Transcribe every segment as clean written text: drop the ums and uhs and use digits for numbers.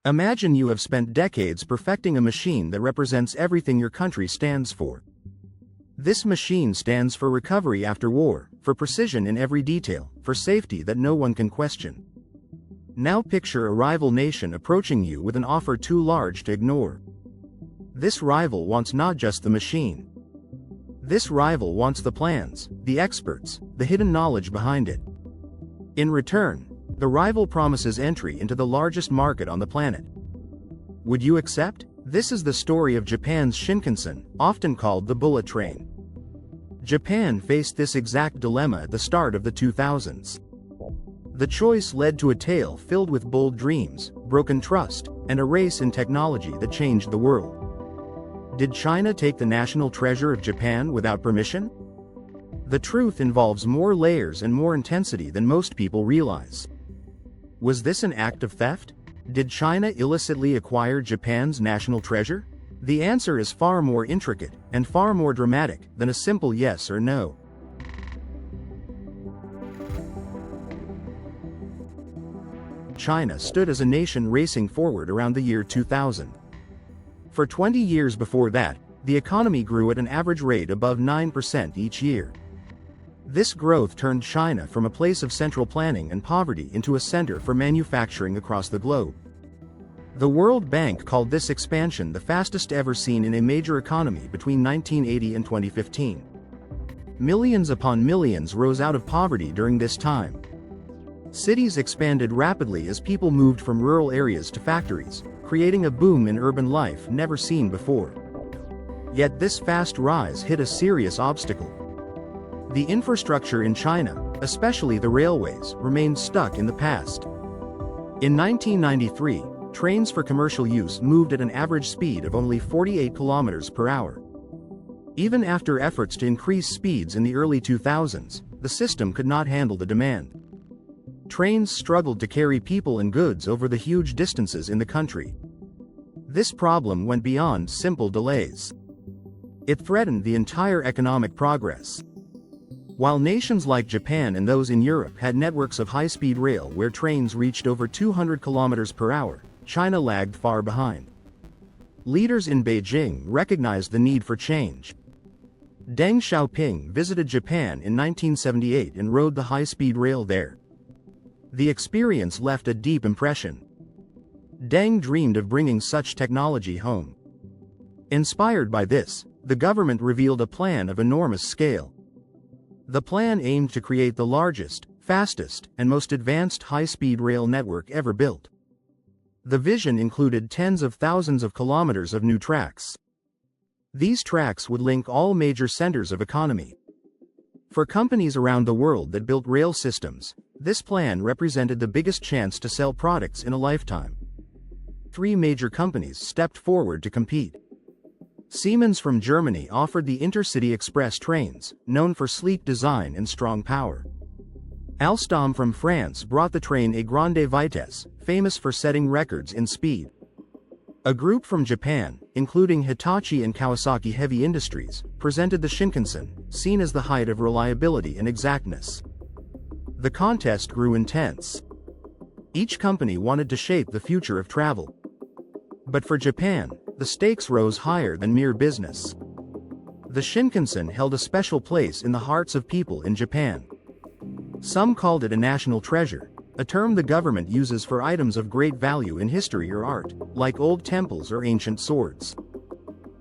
Imagine you have spent decades perfecting a machine that represents everything your country stands for. This machine stands for recovery after war, for precision in every detail, for safety that no one can question. Now picture a rival nation approaching you with an offer too large to ignore. This rival wants not just the machine. This rival wants the plans, the experts, the hidden knowledge behind it. In return, the rival promises entry into the largest market on the planet. Would you accept? This is the story of Japan's Shinkansen, often called the bullet train. Japan faced this exact dilemma at the start of the 2000s. The choice led to a tale filled with bold dreams, broken trust, and a race in technology that changed the world. Did China take the national treasure of Japan without permission? The truth involves more layers and more intensity than most people realize. Was this an act of theft? Did China illicitly acquire Japan's national treasure? The answer is far more intricate and far more dramatic than a simple yes or no. China stood as a nation racing forward around the year 2000. For 20 years before that, the economy grew at an average rate above 9% each year. This growth turned China from a place of central planning and poverty into a center for manufacturing across the globe. The World Bank called this expansion the fastest ever seen in a major economy between 1980 and 2015. Millions upon millions rose out of poverty during this time. Cities expanded rapidly as people moved from rural areas to factories, creating a boom in urban life never seen before. Yet this fast rise hit a serious obstacle. The infrastructure in China, especially the railways, remained stuck in the past. In 1993, trains for commercial use moved at an average speed of only 48 kilometers per hour. Even after efforts to increase speeds in the early 2000s, the system could not handle the demand. Trains struggled to carry people and goods over the huge distances in the country. This problem went beyond simple delays. It threatened the entire economic progress. While nations like Japan and those in Europe had networks of high-speed rail where trains reached over 200 kilometers per hour, China lagged far behind. Leaders in Beijing recognized the need for change. Deng Xiaoping visited Japan in 1978 and rode the high-speed rail there. The experience left a deep impression. Deng dreamed of bringing such technology home. Inspired by this, the government revealed a plan of enormous scale. The plan aimed to create the largest, fastest, and most advanced high-speed rail network ever built. The vision included tens of thousands of kilometers of new tracks. These tracks would link all major centers of economy. For companies around the world that built rail systems, this plan represented the biggest chance to sell products in a lifetime. 3 major companies stepped forward to compete. Siemens from Germany offered the intercity express trains, known for sleek design and strong power. Alstom from France brought the train a grande vitesse, famous for setting records in speed. A group from Japan, including Hitachi and Kawasaki Heavy Industries, presented the Shinkansen, seen as the height of reliability and exactness. The contest grew intense. Each company wanted to shape the future of travel. But for Japan, the stakes rose higher than mere business. The Shinkansen held a special place in the hearts of people in Japan. Some called it a national treasure, a term the government uses for items of great value in history or art, like old temples or ancient swords.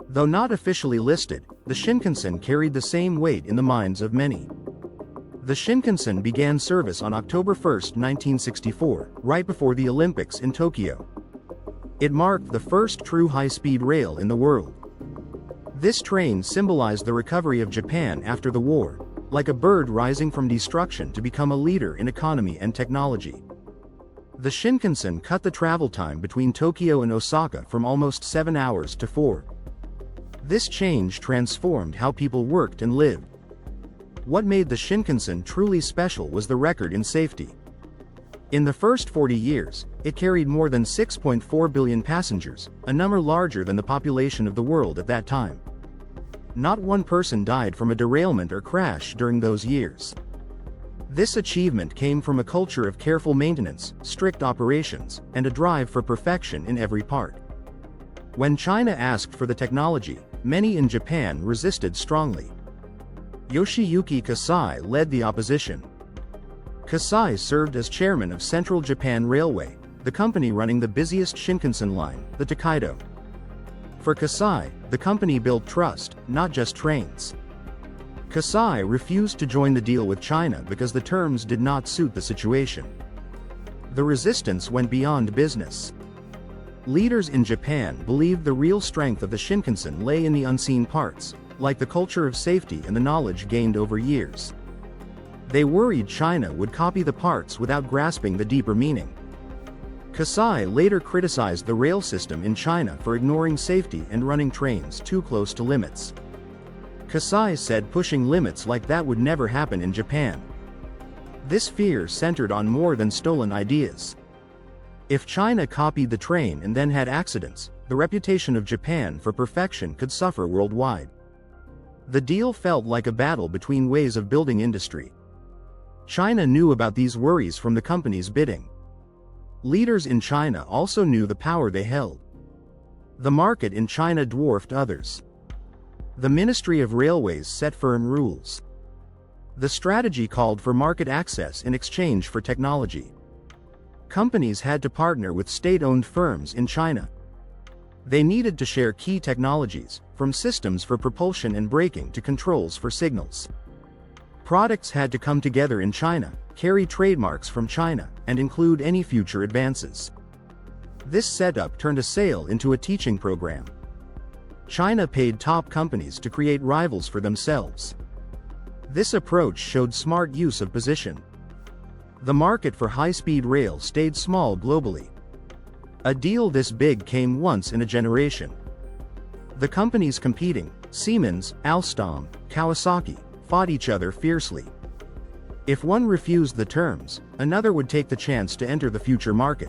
Though not officially listed, the Shinkansen carried the same weight in the minds of many. The Shinkansen began service on October 1, 1964, right before the Olympics in Tokyo. It marked the first true high-speed rail in the world. This train symbolized the recovery of Japan after the war, like a bird rising from destruction to become a leader in economy and technology. The Shinkansen cut the travel time between Tokyo and Osaka from almost 7 hours to 4. This change transformed how people worked and lived. What made the Shinkansen truly special was the record in safety. In the first 40 years, it carried more than 6.4 billion passengers, a number larger than the population of the world at that time. Not one person died from a derailment or crash during those years. This achievement came from a culture of careful maintenance, strict operations, and a drive for perfection in every part. When China asked for the technology, many in Japan resisted strongly. Yoshiyuki Kasai led the opposition. Kasai served as chairman of Central Japan Railway, the company running the busiest Shinkansen line, the Tokaido. For Kasai, the company built trust, not just trains. Kasai refused to join the deal with China because the terms did not suit the situation. The resistance went beyond business. Leaders in Japan believed the real strength of the Shinkansen lay in the unseen parts, like the culture of safety and the knowledge gained over years. They worried China would copy the parts without grasping the deeper meaning. Kasai later criticized the rail system in China for ignoring safety and running trains too close to limits. Kasai said pushing limits like that would never happen in Japan. This fear centered on more than stolen ideas. If China copied the train and then had accidents, the reputation of Japan for perfection could suffer worldwide. The deal felt like a battle between ways of building industry. China knew about these worries from the company's bidding. Leaders in China also knew the power they held. The market in China dwarfed others. The Ministry of Railways set firm rules. The strategy called for market access in exchange for technology. Companies had to partner with state-owned firms in China. They needed to share key technologies, from systems for propulsion and braking to controls for signals. Products had to come together in China, carry trademarks from China, and include any future advances. This setup turned a sale into a teaching program. China paid top companies to create rivals for themselves. This approach showed smart use of position. The market for high-speed rail stayed small globally. A deal this big came once in a generation. The companies competing, Siemens, Alstom, Kawasaki, fought each other fiercely. If one refused the terms, another would take the chance to enter the future market.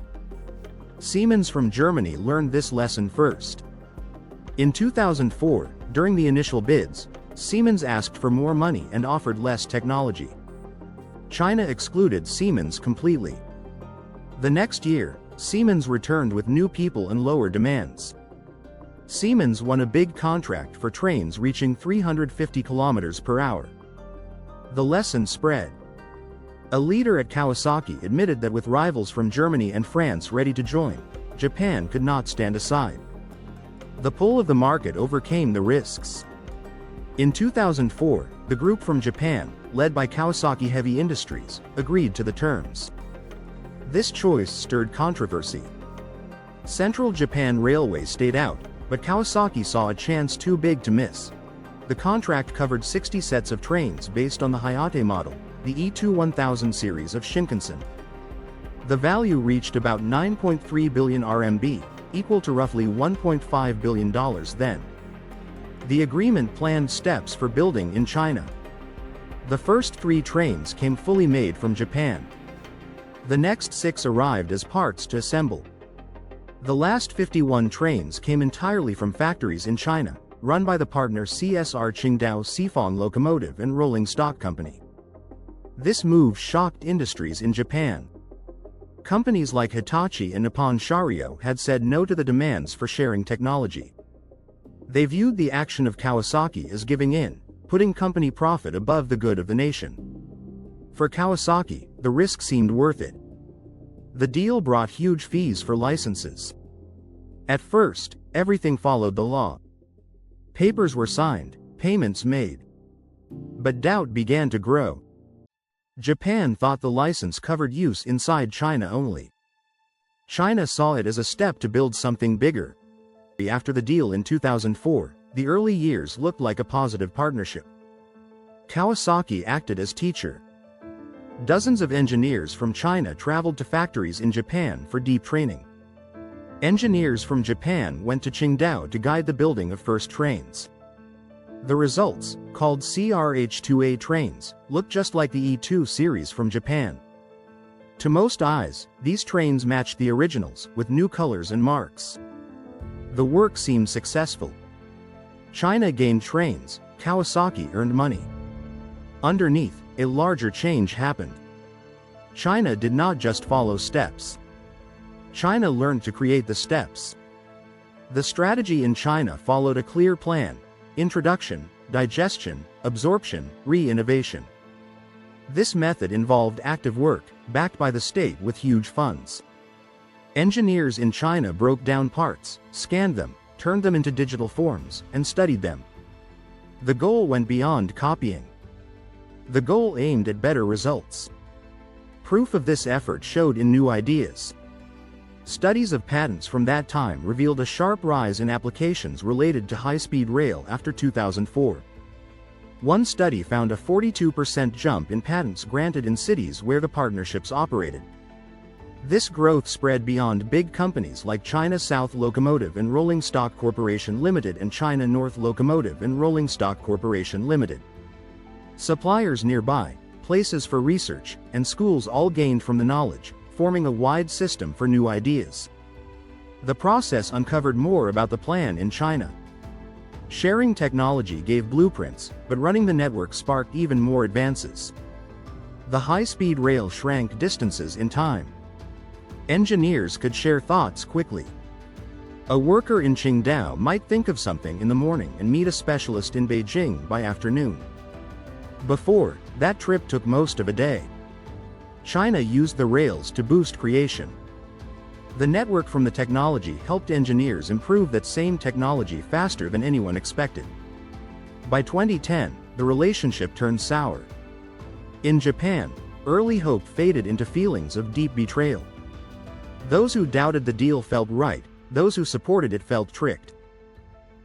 Siemens from Germany learned this lesson first. In 2004, during the initial bids, Siemens asked for more money and offered less technology. China excluded Siemens completely. The next year, Siemens returned with new people and lower demands. Siemens won a big contract for trains reaching 350 kilometers per hour. The lesson spread. A leader at Kawasaki admitted that with rivals from Germany and France ready to join, Japan could not stand aside. The pull of the market overcame the risks. In 2004, the group from Japan, led by Kawasaki Heavy Industries, agreed to the terms. This choice stirred controversy. Central Japan Railway stayed out, but Kawasaki saw a chance too big to miss. The contract covered 60 sets of trains based on the Hayate model, the E2-1000 series of Shinkansen. The value reached about 9.3 billion RMB, equal to roughly $1.5 billion then. The agreement planned steps for building in China. The first 3 trains came fully made from Japan. The next 6 arrived as parts to assemble. The last 51 trains came entirely from factories in China, run by the partner CSR Qingdao Sifang Locomotive and Rolling Stock Company. This move shocked industries in Japan. Companies like Hitachi and Nippon Sharyo had said no to the demands for sharing technology. They viewed the action of Kawasaki as giving in, putting company profit above the good of the nation. For Kawasaki, the risk seemed worth it. The deal brought huge fees for licenses. At first, everything followed the law. Papers were signed, payments made. But doubt began to grow. Japan thought the license covered use inside China only. China saw it as a step to build something bigger. After the deal in 2004, the early years looked like a positive partnership. Kawasaki acted as teacher. Dozens of engineers from China traveled to factories in Japan for deep training. Engineers from Japan went to Qingdao to guide the building of first trains. The results, called CRH-2A trains, looked just like the E2 series from Japan. To most eyes, these trains matched the originals, with new colors and marks. The work seemed successful. China gained trains, Kawasaki earned money. Underneath, a larger change happened. China did not just follow steps. China learned to create the steps. The strategy in China followed a clear plan: introduction, digestion, absorption, re-innovation. This method involved active work, backed by the state with huge funds. Engineers in China broke down parts, scanned them, turned them into digital forms, and studied them. The goal went beyond copying. The goal aimed at better results. Proof of this effort showed in new ideas. Studies of patents from that time revealed a sharp rise in applications related to high-speed rail after 2004. One study found a 42% jump in patents granted in cities where the partnerships operated. This growth spread beyond big companies like China South Locomotive and Rolling Stock Corporation Limited and China North Locomotive and Rolling Stock Corporation Limited. Suppliers nearby, places for research, and schools all gained from the knowledge, forming a wide system for new ideas. The process uncovered more about the plan in China. Sharing technology gave blueprints, but running the network sparked even more advances. The high-speed rail shrank distances in time. Engineers could share thoughts quickly. A worker in Qingdao might think of something in the morning and meet a specialist in Beijing by afternoon. Before, that trip took most of a day. China used the rails to boost creation. The network from the technology helped engineers improve that same technology faster than anyone expected. By 2010, the relationship turned sour. In Japan, early hope faded into feelings of deep betrayal. Those who doubted the deal felt right, those who supported it felt tricked.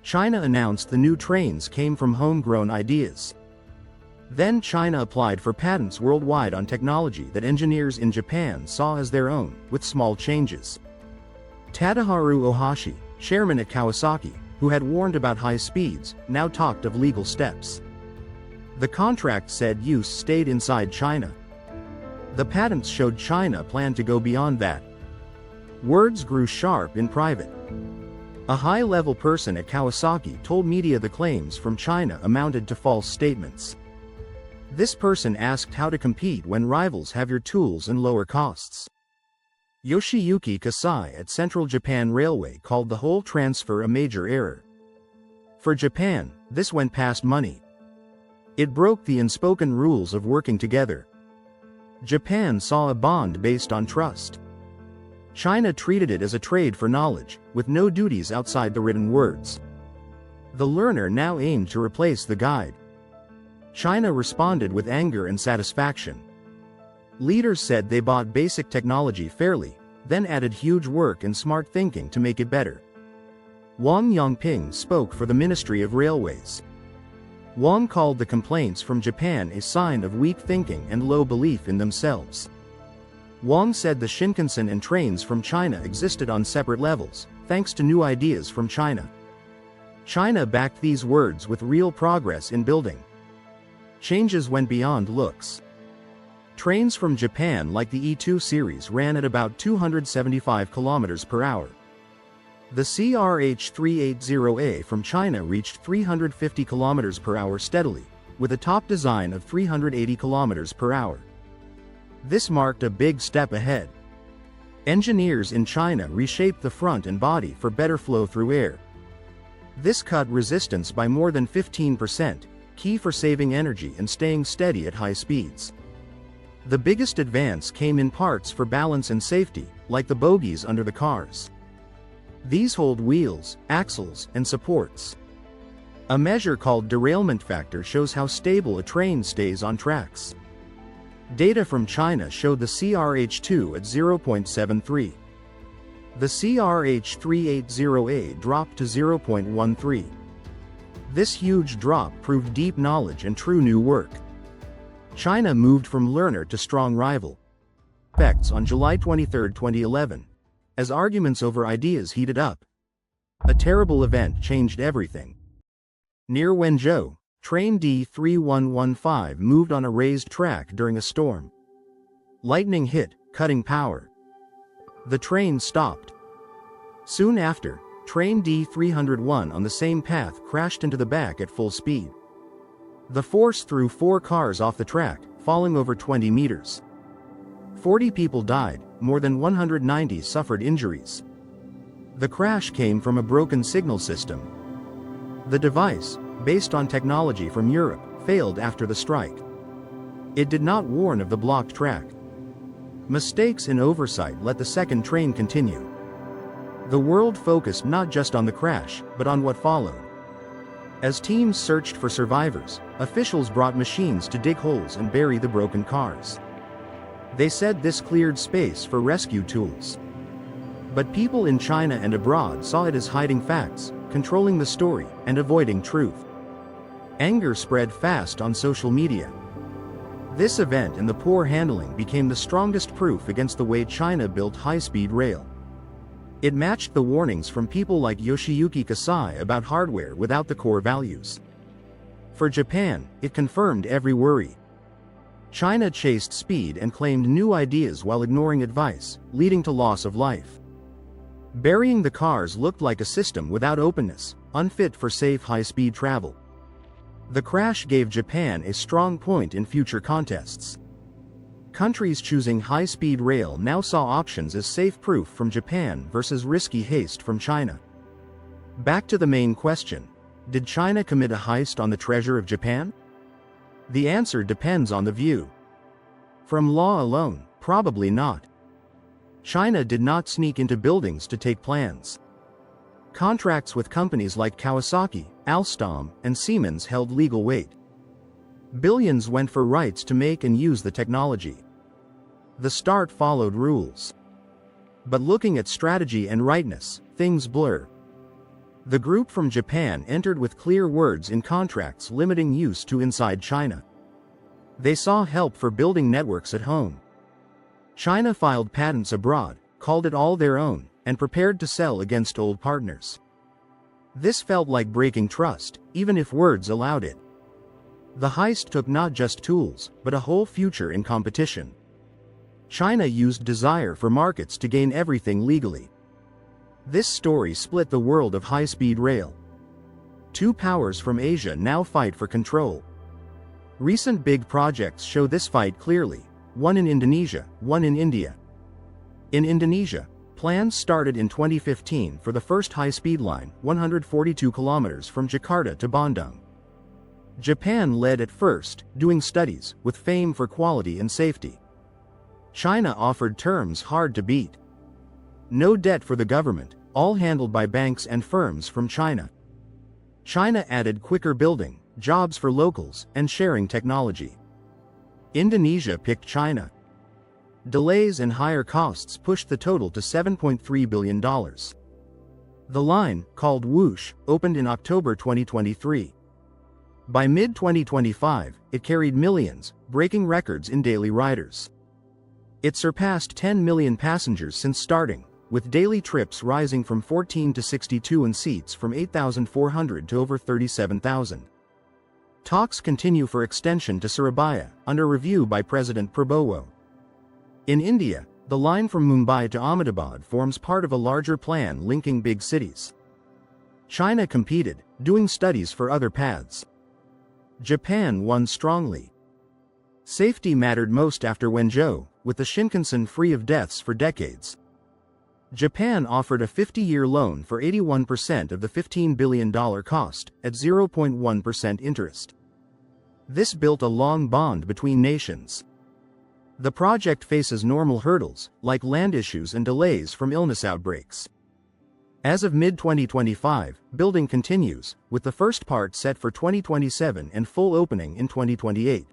China announced the new trains came from homegrown ideas. Then China applied for patents worldwide on technology that engineers in Japan saw as their own, with small changes. Tadaharu Ohashi, chairman at Kawasaki, who had warned about high speeds, now talked of legal steps. The contract said use stayed inside China. The patents showed China planned to go beyond that. Words grew sharp in private. A high-level person at Kawasaki told media the claims from China amounted to false statements. This person asked how to compete when rivals have your tools and lower costs. Yoshiyuki Kasai at Central Japan Railway called the whole transfer a major error. For Japan, this went past money. It broke the unspoken rules of working together. Japan saw a bond based on trust. China treated it as a trade for knowledge, with no duties outside the written words. The learner now aimed to replace the guide. China responded with anger and satisfaction. Leaders said they bought basic technology fairly, then added huge work and smart thinking to make it better. Wang Yongping spoke for the Ministry of Railways. Wang called the complaints from Japan a sign of weak thinking and low belief in themselves. Wang said the Shinkansen and trains from China existed on separate levels, thanks to new ideas from China. China backed these words with real progress in building. Changes went beyond looks. Trains from Japan like the E2 series ran at about 275 km per hour. The CRH380A from China reached 350 km per hour steadily, with a top design of 380 km per hour. This marked a big step ahead. Engineers in China reshaped the front and body for better flow through air. This cut resistance by more than 15%. Key for saving energy and staying steady at high speeds. The biggest advance came in parts for balance and safety, like the bogies under the cars. These hold wheels, axles, and supports. A measure called derailment factor shows how stable a train stays on tracks. Data from China showed the CRH2 at 0.73. The CRH380A dropped to 0.13. This huge drop proved deep knowledge and true new work. China moved from learner to strong rival. Effects on July 23, 2011. As arguments over ideas heated up. A terrible event changed everything. Near Wenzhou, train D3115 moved on a raised track during a storm. Lightning hit, cutting power. The train stopped. Soon after, train D301 on the same path crashed into the back at full speed. The force threw 4 cars off the track, falling over 20 meters. 40 people died, more than 190 suffered injuries. The crash came from a broken signal system. The device, based on technology from Europe, failed after the strike. It did not warn of the blocked track. Mistakes in oversight let the second train continue. The world focused not just on the crash, but on what followed. As teams searched for survivors, officials brought machines to dig holes and bury the broken cars. They said this cleared space for rescue tools. But people in China and abroad saw it as hiding facts, controlling the story, and avoiding truth. Anger spread fast on social media. This event and the poor handling became the strongest proof against the way China built high-speed rail. It matched the warnings from people like Yoshiyuki Kasai about hardware without the core values. For Japan, it confirmed every worry. China chased speed and claimed new ideas while ignoring advice, leading to loss of life. Burying the cars looked like a system without openness, unfit for safe high-speed travel. The crash gave Japan a strong point in future contests. Countries choosing high-speed rail now saw options as safe proof from Japan versus risky haste from China. Back to the main question: did China commit a heist on the treasure of Japan? The answer depends on the view. From law alone, probably not. China did not sneak into buildings to take plans. Contracts with companies like Kawasaki, Alstom, and Siemens held legal weight. Billions went for rights to make and use the technology. The start followed rules. But looking at strategy and rightness, things blur. The group from Japan entered with clear words in contracts limiting use to inside China. They saw help for building networks at home. China filed patents abroad, called it all their own, and prepared to sell against old partners. This felt like breaking trust, even if words allowed it. The heist took not just tools, but a whole future in competition. China used desire for markets to gain everything legally. This story split the world of high-speed rail. Two powers from Asia now fight for control. Recent big projects show this fight clearly, one in Indonesia, one in India. In Indonesia, plans started in 2015 for the first high-speed line, 142 kilometers from Jakarta to Bandung. Japan led at first, doing studies, with fame for quality and safety. China offered terms hard to beat. No debt for the government, all handled by banks and firms from China. China added quicker building, jobs for locals, and sharing technology. Indonesia picked China. Delays and higher costs pushed the total to $7.3 billion. The line, called Whoosh, opened in October 2023. By mid-2025, it carried millions, breaking records in daily riders. It surpassed 10 million passengers since starting, with daily trips rising from 14 to 62 and seats from 8,400 to over 37,000. Talks continue for extension to Surabaya, under review by President Prabowo. In India, the line from Mumbai to Ahmedabad forms part of a larger plan linking big cities. China competed, doing studies for other paths. Japan won strongly. Safety mattered most after Wenzhou, with the Shinkansen free of deaths for decades. Japan offered a 50-year loan for 81% of the $15 billion cost, at 0.1% interest. This built a long bond between nations. The project faces normal hurdles, like land issues and delays from illness outbreaks. As of mid-2025, building continues, with the first part set for 2027 and full opening in 2028.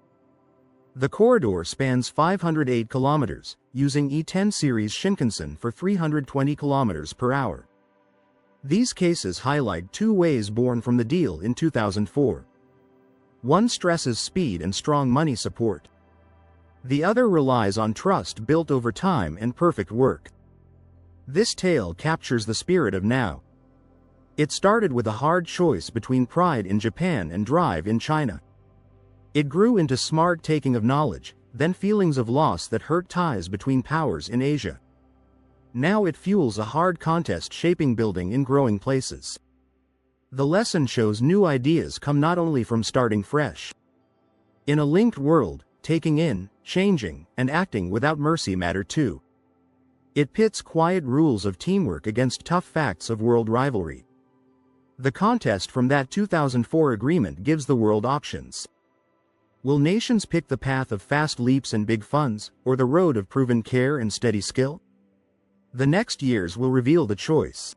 The corridor spans 508 kilometers, using E10 series Shinkansen for 320 kilometers per hour. These cases highlight two ways born from the deal in 2004. One stresses speed and strong money support. The other relies on trust built over time and perfect work. This tale captures the spirit of now. It started with a hard choice between pride in Japan and drive in China. It grew into smart taking of knowledge, then feelings of loss that hurt ties between powers in Asia. Now it fuels a hard contest shaping building in growing places. The lesson shows new ideas come not only from starting fresh. In a linked world, taking in, changing, and acting without mercy matter too. It pits quiet rules of teamwork against tough facts of world rivalry. The contest from that 2004 agreement gives the world options. Will nations pick the path of fast leaps and big funds, or the road of proven care and steady skill? The next years will reveal the choice.